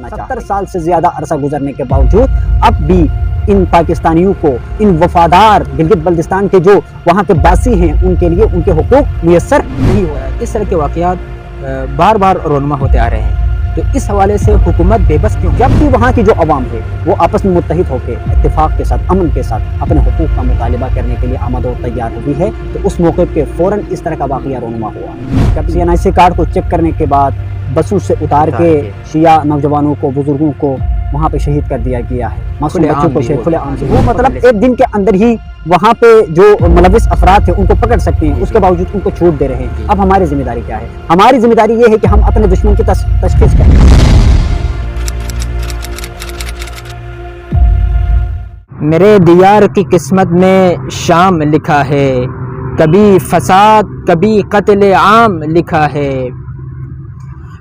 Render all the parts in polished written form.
کرنا چاہتے ہیں۔ 70 سال سے زیادہ عرصہ گزرنے کے باوجود اب بھی ان پاکستانیوں کو، ان وفادار گلگت بلتستان کے جو وہاں کے باسی ہیں، ان کے لیے ان کے حقوق میسر نہیں ہو رہا ہے۔ اس طرح کے واقعات بار بار رونما ہوتے آ رہے ہیں، تو اس حوالے سے حکومت بے بس کیوں؟ جب بھی وہاں کی جو عوام ہے وہ آپس میں متحد ہو کے اتفاق کے ساتھ، امن کے ساتھ اپنے حقوق کا مطالبہ کرنے کے لیے آمد و تیار ہوئی ہے، تو اس موقع پہ فوراً اس طرح کا واقعہ رونما ہوا۔ جب CNIC کارڈ کو چیک کرنے کے بعد بسوں سے اتار کے شیعہ نوجوانوں کو، بزرگوں کو وہاں پہ شہید کر دیا گیا ہے، معصوم بچوں کو کھلے عام سے، وہ مطلب ایک دن کے اندر ہی وہاں پہ جو ملوث افراد ہیں ان کو پکڑ سکتے ہیں، اس کے باوجود ان کو چھوٹ دے رہے ہیں۔ اب ہماری ذمہ داری کیا ہے؟ ہماری ذمہ داری یہ ہے کہ ہم اپنے دشمن کی تشخیص کریں۔ میرے دیار کی قسمت میں شام لکھا ہے، کبھی فساد کبھی قتل عام لکھا ہے،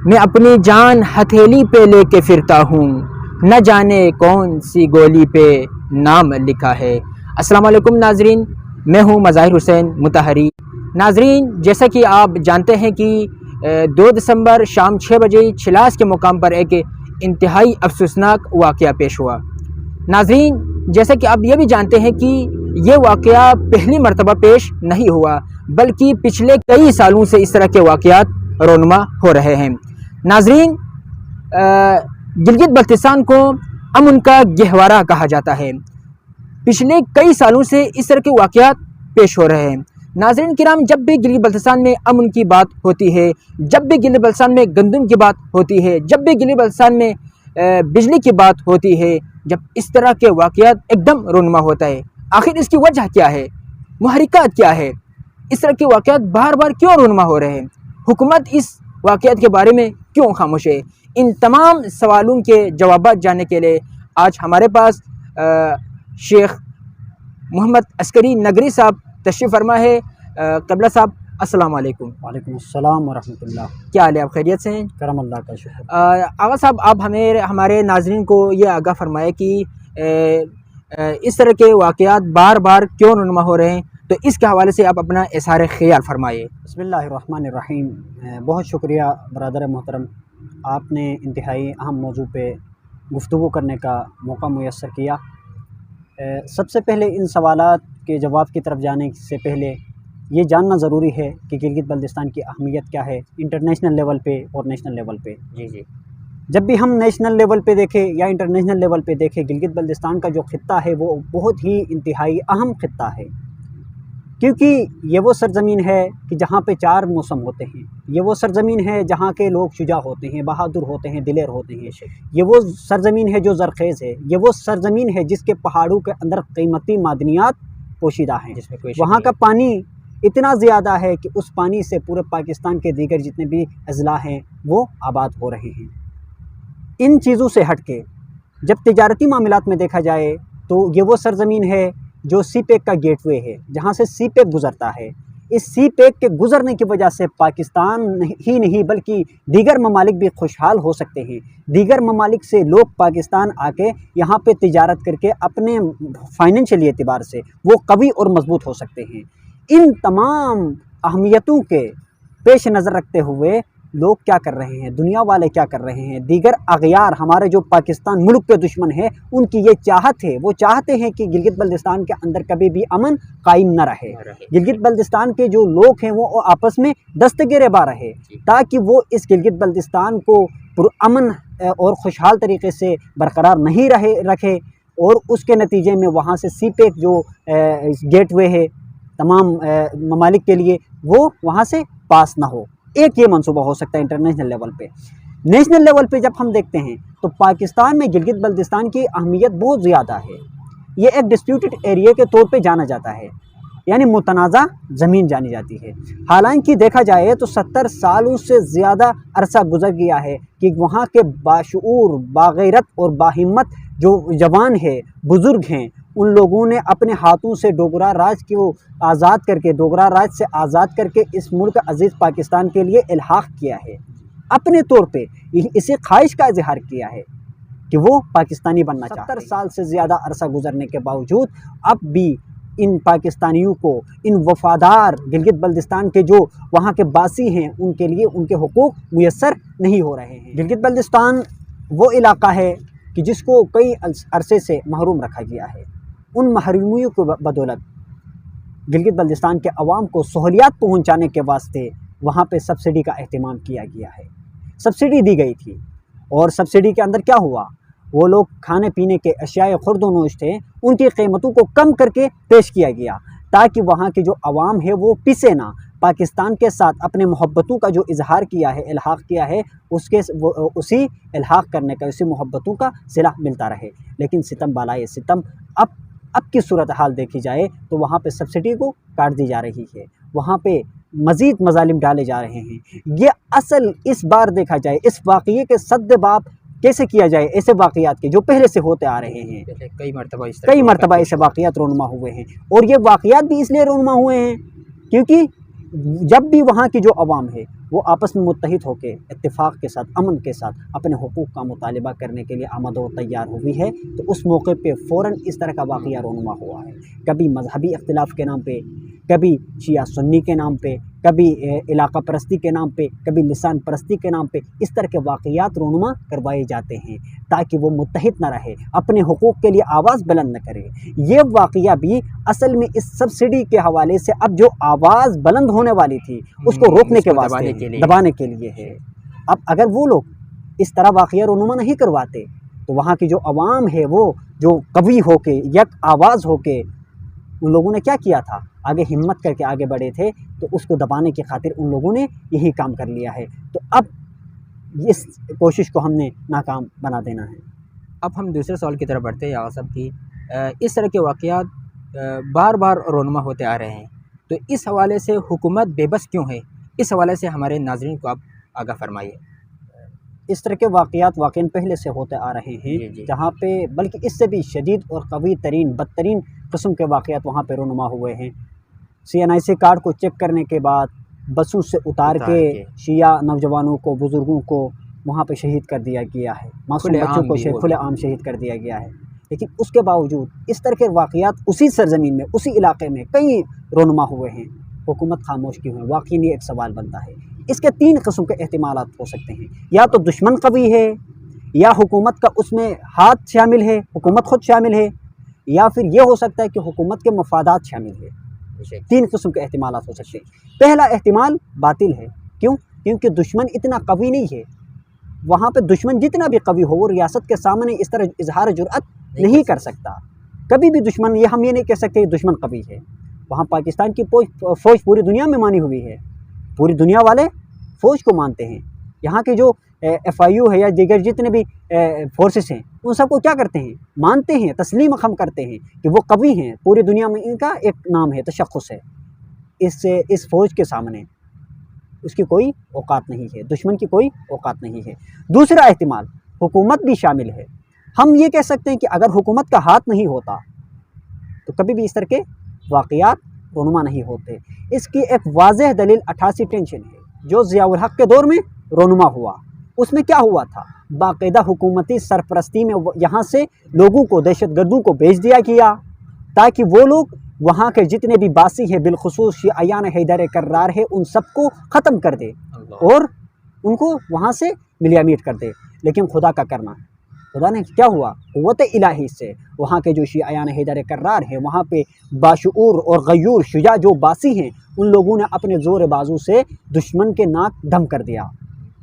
میں اپنی جان ہتھیلی پہ لے کے پھرتا ہوں، نہ جانے کون سی گولی پہ نام لکھا ہے۔ السلام علیکم ناظرین، میں ہوں مظاہر حسین مطہری۔ ناظرین، جیسا کہ آپ جانتے ہیں کہ 2 دسمبر شام 6 بجے چھلاس کے مقام پر ایک انتہائی افسوسناک واقعہ پیش ہوا۔ ناظرین، جیسا کہ آپ یہ بھی جانتے ہیں کہ یہ واقعہ پہلی مرتبہ پیش نہیں ہوا، بلکہ پچھلے کئی سالوں سے اس طرح کے واقعات رونما ہو رہے ہیں۔ ناظرین، گلگت بلتستان کو امن کا گہوارہ کہا جاتا ہے۔ پچھلے کئی سالوں سے اس طرح کے واقعات پیش ہو رہے ہیں۔ ناظرین کرام، جب بھی گلگت بلتستان میں امن کی بات ہوتی ہے، جب بھی گلگت بلتستان میں گندم کی بات ہوتی ہے، جب بھی گلگت بلتستان میں بجلی کی بات ہوتی ہے، جب اس طرح کے واقعات ایک دم رونما ہوتا ہے۔ آخر اس کی وجہ کیا ہے؟ محرکات کیا ہے؟ اس طرح کے واقعات بار بار کیوں رونما ہو رہے ہیں؟ حکومت اس واقعات کے بارے میں کیوں خاموش ہے؟ ان تمام سوالوں کے جوابات جاننے کے لیے آج ہمارے پاس شیخ محمد عسکری نگری صاحب تشریف فرما ہے۔ قبلہ صاحب، السلام علیکم۔ وعلیکم السلام ورحمۃ اللہ۔ کیا حال ہے؟ آپ خیریت سے ہیں؟ کرم اللہ کا شکر۔ آغا صاحب، آپ ہمارے ناظرین کو یہ آگاہ فرمائے کہ اس طرح کے واقعات بار بار کیوں رونما ہو رہے ہیں، تو اس کے حوالے سے آپ اپنا اظہار خیال فرمائیے۔ بسم اللہ الرحمن الرحیم۔ بہت شکریہ برادر محترم، آپ نے انتہائی اہم موضوع پہ گفتگو کرنے کا موقع میسر کیا۔ سب سے پہلے ان سوالات کے جواب کی طرف جانے سے پہلے یہ جاننا ضروری ہے کہ گلگت بلتستان کی اہمیت کیا ہے انٹرنیشنل لیول پہ اور نیشنل لیول پہ۔ جی۔ جب بھی ہم نیشنل لیول پہ دیکھیں یا انٹرنیشنل لیول پہ دیکھیں، گلگت بلتستان کا جو خطہ ہے وہ بہت ہی انتہائی اہم خطہ ہے، کیونکہ یہ وہ سرزمین ہے کہ جہاں پہ 4 موسم ہوتے ہیں، یہ وہ سرزمین ہے جہاں کے لوگ شجاع ہوتے ہیں، بہادر ہوتے ہیں، دلیر ہوتے ہیں، یہ وہ سرزمین ہے جو زرخیز ہے، یہ وہ سرزمین ہے جس کے پہاڑوں کے اندر قیمتی معدنیات پوشیدہ ہیں، جس میں وہاں کا پانی اتنا زیادہ ہے کہ اس پانی سے پورے پاکستان کے دیگر جتنے بھی اضلاع ہیں وہ آباد ہو رہے ہیں۔ ان چیزوں سے ہٹ کے جب تجارتی معاملات میں دیکھا جائے تو یہ وہ سرزمین ہے جو سی پیک کا گیٹ وے ہے، جہاں سے سی پیک گزرتا ہے۔ اس سی پیک کے گزرنے کی وجہ سے پاکستان ہی نہیں بلکہ دیگر ممالک بھی خوشحال ہو سکتے ہیں۔ دیگر ممالک سے لوگ پاکستان آ کے یہاں پہ تجارت کر کے اپنے فائنینشلی اعتبار سے وہ قوی اور مضبوط ہو سکتے ہیں۔ ان تمام اہمیتوں کے پیش نظر رکھتے ہوئے لوگ کیا کر رہے ہیں، دنیا والے کیا کر رہے ہیں، دیگر اغیار ہمارے جو پاکستان ملک کے دشمن ہیں، ان کی یہ چاہت ہے، وہ چاہتے ہیں کہ گلگت بلتستان کے اندر کبھی بھی امن قائم نہ رہے۔ گلگت بلتستان کے جو لوگ ہیں وہ آپس میں دستگیرباں رہے، تاکہ وہ اس گلگت بلتستان کو پرامن اور خوشحال طریقے سے برقرار نہیں رکھے، اور اس کے نتیجے میں وہاں سے سی پیک جو گیٹ وے ہے تمام ممالک کے لیے وہ وہاں سے پاس نہ ہو۔ ایک یہ منصوبہ ہو سکتا ہے انٹرنیشنل لیول پہ۔ نیشنل لیول پہ جب ہم دیکھتے ہیں تو پاکستان میں گلگت بلتستان کی اہمیت بہت زیادہ ہے۔ یہ ایک ڈسپیوٹڈ ایریا کے طور پہ جانا جاتا ہے، یعنی متنازع زمین جانی جاتی ہے۔ حالانکہ دیکھا جائے تو 70 سالوں سے زیادہ عرصہ گزر گیا ہے کہ وہاں کے باشعور، باغیرت اور باہمت جو جوان ہے، بزرگ ہیں، ان لوگوں نے اپنے ہاتھوں سے ڈوگرا راج کو آزاد کر کے، ڈوگرا راج سے آزاد کر کے اس ملک عزیز پاکستان کے لیے الحاق کیا ہے۔ اپنے طور پہ اسی خواہش کا اظہار کیا ہے کہ وہ پاکستانی بننا چاہتے ہیں۔ 70 سال سے زیادہ عرصہ گزرنے کے باوجود اب بھی ان پاکستانیوں کو، ان وفادار گلگت بلتستان کے جو وہاں کے باسی ہیں، ان کے لیے ان کے حقوق میسر نہیں ہو رہے ہیں۔ گلگت بلتستان وہ علاقہ ہے کہ جس کو کئی عرصے سے محروم رکھا گیا ہے۔ ان محرومیوں کو بدولت گلگت بلتستان کے عوام کو سہولیات پہنچانے کے واسطے وہاں پہ سبسڈی کا اہتمام کیا گیا ہے، سبسڈی دی گئی تھی۔ اور سبسڈی کے اندر کیا ہوا، وہ لوگ کھانے پینے کے اشیاء خرد و نوش تھے، ان کی قیمتوں کو کم کر کے پیش کیا گیا تاکہ وہاں کی جو عوام ہے وہ پسے نہ، پاکستان کے ساتھ اپنے محبتوں کا جو اظہار کیا ہے، الحاق کیا ہے، اسی الحاق کرنے کا، اسی محبتوں کا صلہ ملتا رہے۔ لیکن ستم بالائے ستم، اب کی صورتحال دیکھی جائے تو وہاں پہ سبسڈی کو کاٹ دی جا رہی ہے، وہاں پہ مزید مظالم ڈالے جا رہے ہیں۔ یہ اصل اس بار دیکھا جائے اس واقعے کے سد باب کیسے کیا جائے، ایسے واقعات کے جو پہلے سے ہوتے آ رہے ہیں، کئی مرتبہ ایسے واقعات رونما ہوئے ہیں۔ اور یہ واقعات بھی اس لیے رونما ہوئے ہیں کیونکہ جب بھی وہاں کی جو عوام ہے وہ آپس میں متحد ہو کے اتفاق کے ساتھ، امن کے ساتھ اپنے حقوق کا مطالبہ کرنے کے لیے آمد و تیار ہوئی ہے، تو اس موقع پہ فوراً اس طرح کا واقعہ رونما ہوا ہے۔ کبھی مذہبی اختلاف کے نام پہ، کبھی شیعہ سنی کے نام پہ، کبھی علاقہ پرستی کے نام پہ، کبھی لسان پرستی کے نام پہ، اس طرح کے واقعات رونما کروائے جاتے ہیں تاکہ وہ متحد نہ رہے، اپنے حقوق کے لیے آواز بلند نہ کرے۔ یہ واقعہ بھی اصل میں اس سبسڈی کے حوالے سے اب جو آواز بلند ہونے والی تھی اس کو روکنے کے واسطے، دبانے کے لیے ہے۔ اب اگر وہ لوگ اس طرح واقعہ رونما نہیں کرواتے تو وہاں کی جو عوام ہے وہ جو قوی ہو کے، یک آواز ہو کے، ان لوگوں نے کیا کیا تھا، آگے ہمت کر کے آگے بڑھے تھے، تو اس کو دبانے کی خاطر ان لوگوں نے یہی کام کر لیا ہے۔ تو اب اس کوشش کو ہم نے ناکام بنا دینا ہے۔ اب ہم دوسرے سوال کی طرف بڑھتے ہیں آغا صاحب کی، اس طرح کے واقعات بار بار رونما ہوتے آ رہے ہیں، تو اس حوالے سے حکومت بے بس کیوں ہے؟ اس حوالے سے ہمارے ناظرین کو آپ آگاہ فرمائیے۔ اس طرح کے واقعات واقعاً پہلے سے ہوتے آ رہے ہیں، جہاں پہ بلکہ اس سے بھی شدید اور قوی ترین، بدترین قسم کے واقعات وہاں پہ رونما ہوئے ہیں۔ CNIC کارڈ کو چیک کرنے کے بعد بسوں سے اتار کے شیعہ نوجوانوں کو، بزرگوں کو وہاں پہ شہید کر دیا گیا ہے، معصوم بچوں کو کھلے عام شہید کر دیا گیا ہے۔ لیکن اس کے باوجود اس طرح کے واقعات اسی سرزمین میں، اسی علاقے میں کئی رونما ہوئے ہیں، حکومت خاموش کیوں ہے؟ واقعی یہ ایک سوال بنتا ہے۔ اس کے 3 قسم کے احتمالات ہو سکتے ہیں، یا تو دشمن قوی ہے، یا حکومت کا اس میں ہاتھ شامل ہے، حکومت خود شامل ہے، یا پھر یہ ہو سکتا ہے کہ حکومت کے مفادات شامل ہے۔ 3 قسم کے احتمالات ہو سکتے ہیں۔ پہلا احتمال باطل ہے، کیوں؟ کیونکہ دشمن اتنا قوی نہیں ہے، وہاں پہ دشمن جتنا بھی قوی ہو وہ ریاست کے سامنے اس طرح اظہار جرأت نہیں کر سکتا۔ کبھی بھی دشمن، یہ ہم یہ نہیں کہہ سکتے دشمن قوی ہے۔ وہاں پاکستان کی فوج پوری دنیا میں مانی ہوئی ہے، پوری دنیا والے فوج کو مانتے ہیں۔ یہاں کے جو FIU ہے یا دیگر جتنے بھی فورسز ہیں ان سب کو کیا کرتے ہیں؟ مانتے ہیں، تسلیم خم کرتے ہیں کہ وہ قوی ہیں، پوری دنیا میں ان کا ایک نام ہے، تشخص ہے۔ اس فوج کے سامنے اس کی کوئی اوقات نہیں ہے، دشمن کی کوئی اوقات نہیں ہے۔ دوسرا احتمال، حکومت بھی شامل ہے۔ ہم یہ کہہ سکتے ہیں کہ اگر حکومت کا ہاتھ نہیں ہوتا تو کبھی بھی اس طرح کے واقعات رونما نہیں ہوتے۔ اس کی ایک واضح دلیل 88 ٹینشن ہے جو ضیاء الحق کے دور میں رونما ہوا۔ اس میں کیا ہوا تھا؟ باقاعدہ حکومتی سرپرستی میں یہاں سے لوگوں کو، دہشت گردوں کو بھیج دیا گیا تاکہ وہ لوگ وہاں کے جتنے بھی باسی ہیں، بالخصوص شیعیان حیدر کرار ہے، ان سب کو ختم کر دے اور ان کو وہاں سے ملیا میٹ کر دے۔ لیکن خدا کا کرنا، خدا نے کیا ہوا؟ قوت الہی سے وہاں کے جو شیعیان حیدر کرار ہیں، وہاں پہ باشعور اور غیور شجاع جو باسی ہیں، ان لوگوں نے اپنے زور بازو سے دشمن کے ناک دم کر دیا،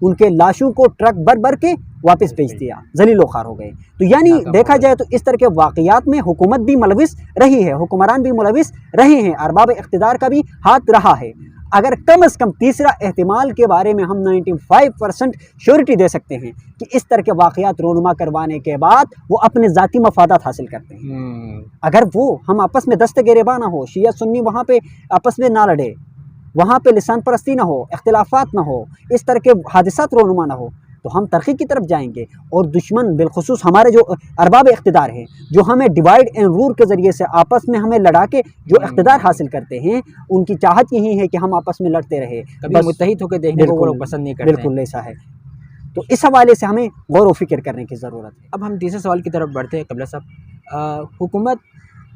ان کے لاشوں کو ٹرک بھر کے واپس بھیج دیا، ذلیل و خوار ہو گئے۔ تو یعنی دیکھا جائے تو اس طرح کے واقعات میں حکومت بھی ملوث رہی ہے، حکمران بھی ملوث رہے ہیں، ارباب اقتدار کا بھی ہاتھ رہا ہے۔ اگر کم از کم تیسرا احتمال کے بارے میں ہم 95% شیورٹی دے سکتے ہیں کہ اس طرح کے واقعات رونما کروانے کے بعد وہ اپنے ذاتی مفادات حاصل کرتے ہیں۔ اگر وہ ہم آپس میں دست گریباں نہ ہو، شیعہ سنی وہاں پہ آپس میں نہ لڑے، وہاں پہ لسان پرستی نہ ہو، اختلافات نہ ہو، اس طرح کے حادثات رونما نہ ہو، تو ہم ترقی کی طرف جائیں گے۔ اور دشمن بالخصوص ہمارے جو ارباب اقتدار ہیں، جو ہمیں ڈیوائیڈ اینڈ رول کے ذریعے سے آپس میں ہمیں لڑا کے جو اقتدار حاصل کرتے ہیں، ان کی چاہت یہی ہے کہ ہم آپس میں لڑتے رہے، کبھی متحد ہو کے دیکھنے کو وہ لوگ پسند نہیں کرتے۔ بالکل ایسا ہے، تو اس حوالے سے ہمیں غور و فکر کرنے کی ضرورت ہے۔ اب ہم تیسرے سوال کی طرف بڑھتے ہیں قبلہ صاحب۔ حکومت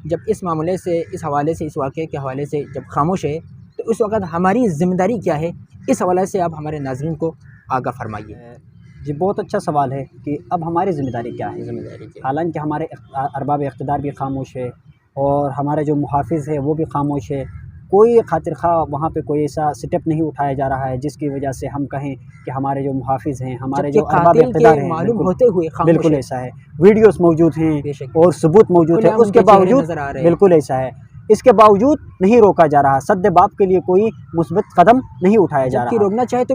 جب اس معاملے سے، اس حوالے سے، اس واقعے کے حوالے سے جب خاموش ہے تو اس وقت ہماری ذمہ داری کیا ہے؟ اس حوالے سے آپ ہمارے ناظرین کو آگاہ فرمائیے۔ جی بہت اچھا سوال ہے کہ اب ہماری ذمہ داری کیا ہے. ذمہ داری کی. حالانکہ ہمارے ارباب اقتدار بھی خاموش ہے اور ہمارا جو محافظ ہے وہ بھی خاموش ہے. کوئی خاطر خواہ وہاں پہ کوئی ایسا سٹیپ نہیں اٹھایا جا رہا ہے جس کی وجہ سے ہم کہیں کہ ہمارے جو محافظ ہیں، ہمارے جو جبکہ ارباب قاتل اقتدار کے ہیں، معلوم بالکل ہوتے ہوئے خاموش بالکل ہے. ایسا ہے. ویڈیوز موجود ہیں بے شک. اور ثبوت موجود ہے، کھلے عام اس کے ان چہرے باوجود نظر آ رہے ہیں. بالکل ایسا ہے. اس کے باوجود نہیں روکا جا رہا. سد باب کے لیے کوئی مثبت قدم نہیں اٹھایا جا جبکہ رہا. روکنا چاہے تو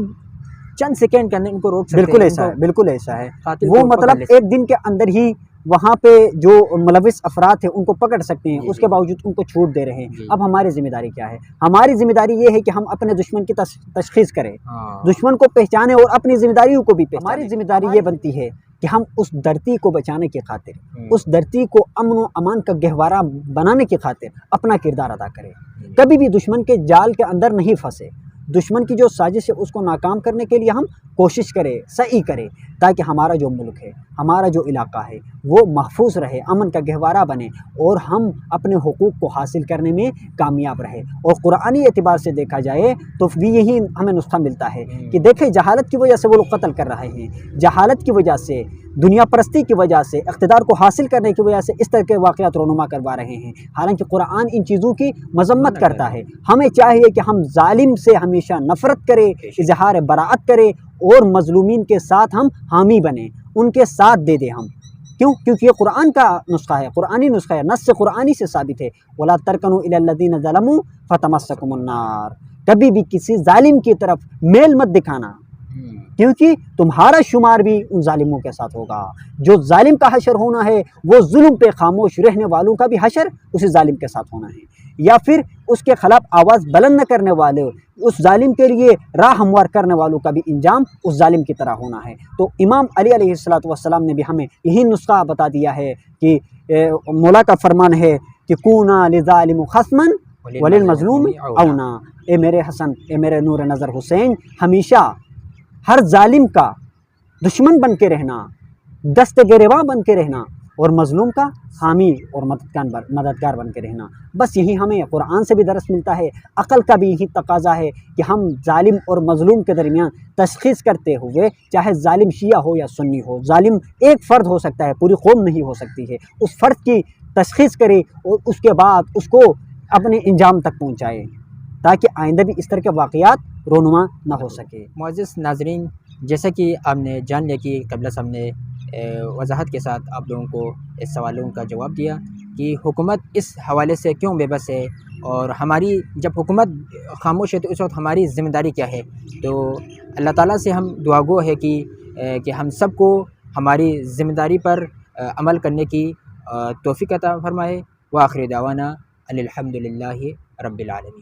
چند سیکنڈ کے اندر ان کو روک سکتے بالکل ہیں. ایسا ہے، بالکل ایسا ہے. قاتل وہ کو پکڑ مطلب لے سکتے ایک دن کے اندر ہی وہاں پہ جو ملوث افراد ہیں ان کو پکڑ سکتے ہیں، جی، اس جی. کے باوجود ان کو چھوٹ دے رہے ہیں. جی. اب ہماری ذمہ داری کیا ہے؟ ہماری ذمہ داری یہ ہے کہ ہم اپنے دشمن کی تشخیص کریں، ہاں. دشمن کو پہچانے اور اپنی ذمہ داریوں کو بھی پہچانے. ہماری ذمہ داری یہ بنتی ہے کہ ہم اس دھرتی کو بچانے کی خاطر، اس دھرتی کو امن و امان کا گہوارہ بنانے کی خاطر اپنا کردار ادا کریں. کبھی بھی دشمن کے جال کے اندر نہیں پھنسے. دشمن کی جو سازش ہے اس کو ناکام کرنے کے لیے ہم کوشش کریں، سعی کریں، تاکہ ہمارا جو ملک ہے، ہمارا جو علاقہ ہے وہ محفوظ رہے، امن کا گہوارہ بنے اور ہم اپنے حقوق کو حاصل کرنے میں کامیاب رہے. اور قرآنی اعتبار سے دیکھا جائے تو بھی یہی ہمیں نسخہ ملتا ہے کہ دیکھیں جہالت کی وجہ سے وہ لوگ قتل کر رہے ہیں، جہالت کی وجہ سے، دنیا پرستی کی وجہ سے، اقتدار کو حاصل کرنے کی وجہ سے اس طرح کے واقعات رونما کروا رہے ہیں. حالانکہ قرآن ان چیزوں کی مذمت کرتا ہے. ہمیں چاہیے کہ ہم ظالم سے ہمیشہ نفرت کریں، اظہار براعت کریں اور مظلومین کے ساتھ ہم حامی بنیں، ان کے ساتھ دے دیں ہم. کیونکہ یہ قرآن کا نسخہ ہے، قرآنی نسخہ ہے، نص قرآنی سے ثابت ہے. وَلَا تَرْكَنُوا إِلَى الَّذِينَ ظَلَمُوا فَتَمَسَّكُمُ النَّارُ. کبھی بھی کسی ظالم کی طرف میل مت دکھانا، کیونکہ تمہارا شمار بھی ان ظالموں کے ساتھ ہوگا. جو ظالم کا حشر ہونا ہے وہ ظلم پہ خاموش رہنے والوں کا بھی حشر اسی ظالم کے ساتھ ہونا ہے، یا پھر اس کے خلاف آواز بلند نہ کرنے والے، اس ظالم کے لیے راہ ہموار کرنے والوں کا بھی انجام اس ظالم کی طرح ہونا ہے. تو امام علی علیہ السلام نے بھی ہمیں یہی نسخہ بتا دیا ہے کہ مولا کا فرمان ہے کہ کونا لظالم خصما وللمظلوم اونا. اے میرے حسن، اے میرے نور نظر حسین، ہمیشہ ہر ظالم کا دشمن بن کے رہنا، دست گریباں بن کے رہنا اور مظلوم کا حامی اور مددگار بن کے رہنا. بس یہی ہمیں قرآن سے بھی درس ملتا ہے. عقل کا بھی یہی تقاضا ہے کہ ہم ظالم اور مظلوم کے درمیان تشخیص کرتے ہوئے، چاہے ظالم شیعہ ہو یا سنی ہو، ظالم ایک فرد ہو سکتا ہے، پوری قوم نہیں ہو سکتی ہے، اس فرد کی تشخیص کرے اور اس کے بعد اس کو اپنے انجام تک پہنچائے تاکہ آئندہ بھی اس طرح کے واقعات رونما نہ ہو سکے. معزز ناظرین، جیسا کہ آپ نے جان لیا کہ قبلہ صاحب نے وضاحت کے ساتھ آپ لوگوں کو اس سوالوں کا جواب دیا کہ حکومت اس حوالے سے کیوں بے بس ہے، اور ہماری جب حکومت خاموش ہے تو اس وقت ہماری ذمہ داری کیا ہے. تو اللہ تعالیٰ سے ہم دعا گو ہے کہ ہم سب کو ہماری ذمہ داری پر عمل کرنے کی توفیق عطا فرمائے. وآخر دعوانا الحمد للہ رب العالمین.